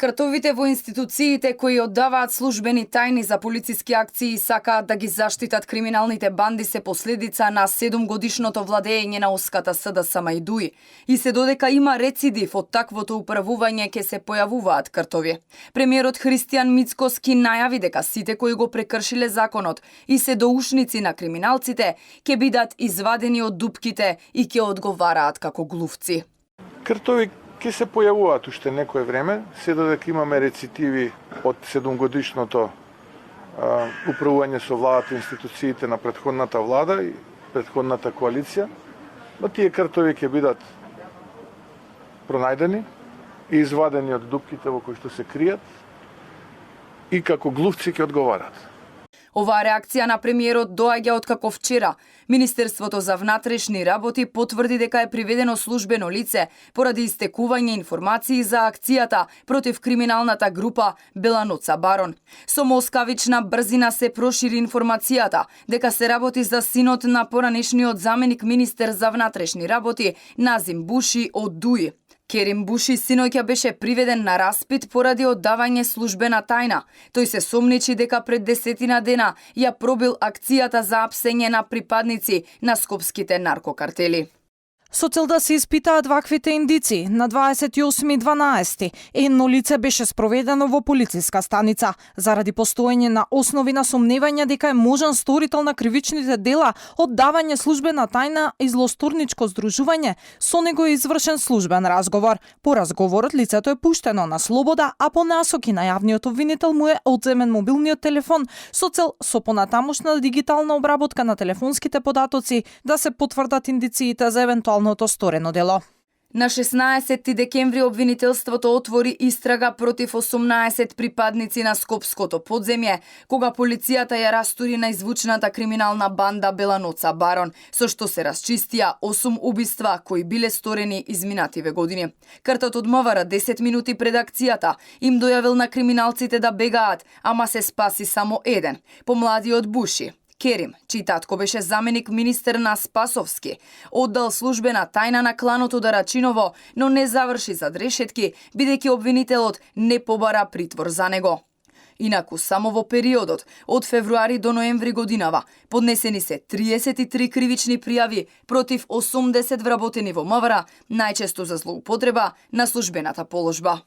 Картовите во институциите кои оддаваат службени тајни за полициски акции и сакаат да ги заштитат криминалните банди се последица на 7-годишното владење на Оската СДС Мајдуи и се додека има рецидив од таквото управување ќе се појавуваат картови. Премиерот Христијан Мицкоски најави дека сите кои го прекршиле законот и се доушници на криминалците ќе бидат извадени од дупките и ќе одговараат како глувци. Картови ќе се појавуваат уште некое време, се додека имаме рецидиви од 7-годишното управување со владата и институциите на претходната влада и претходната коалиција, но тие картови ќе бидат пронајдени и извадени од дупките во кои што се кријат и како глувци ќе одговарат. Оваа реакција на премиерот доаѓа откако вчера Министерството за внатрешни работи потврди дека е приведено службено лице поради истекување информации за акцијата против криминалната група Беланоца Барон. Со москавична брзина се прошири информацијата дека се работи за синот на поранешниот заменик министер за внатрешни работи Назим Буши од Дуи. Керим Буши синоќа беше приведен на распит поради оддавање службена тајна. Тој се сомничи дека пред 10 дена ја пробил акцијата за апсење на припадници на скопските наркокартели. Со цел да се испитаат ваквите индици, на 28.12. едно лице беше спроведено во полициска станица заради постоење на основи на сомневање дека е можен сторител на кривичните дела, оддавање службена тајна и злосторничко здружување. Со него е извршен службен разговор. По разговорот лицето е пуштено на слобода, а по насоки на јавниот обвинител му е одземен мобилниот телефон со цел со понатамошна дигитална обработка на телефонските податоци да се потврдат индициите за евентуално сторено дело. На 16 декември обвинителството отвори истрага против 18 припадници на скопското подземје, кога полицијата ја растури на извучната криминална банда Беланоца Барон, со што се расчистија 8 убиства кои биле сторени изминативе години. Картот од МВР 10 минути пред акцијата им дојавил на криминалците да бегаат, ама се спаси само еден, помладиот Буши. Керим, чиј татко беше заменик министер на Спасовски, оддал службена тајна на кланот Ударачиново, но не заврши зад решетки, бидејќи обвинителот не побара притвор за него. Инаку, само во периодот од февруари до ноември годинава поднесени се 33 кривични пријави против 80 вработени во МВР, најчесто за злоупотреба на службената положба.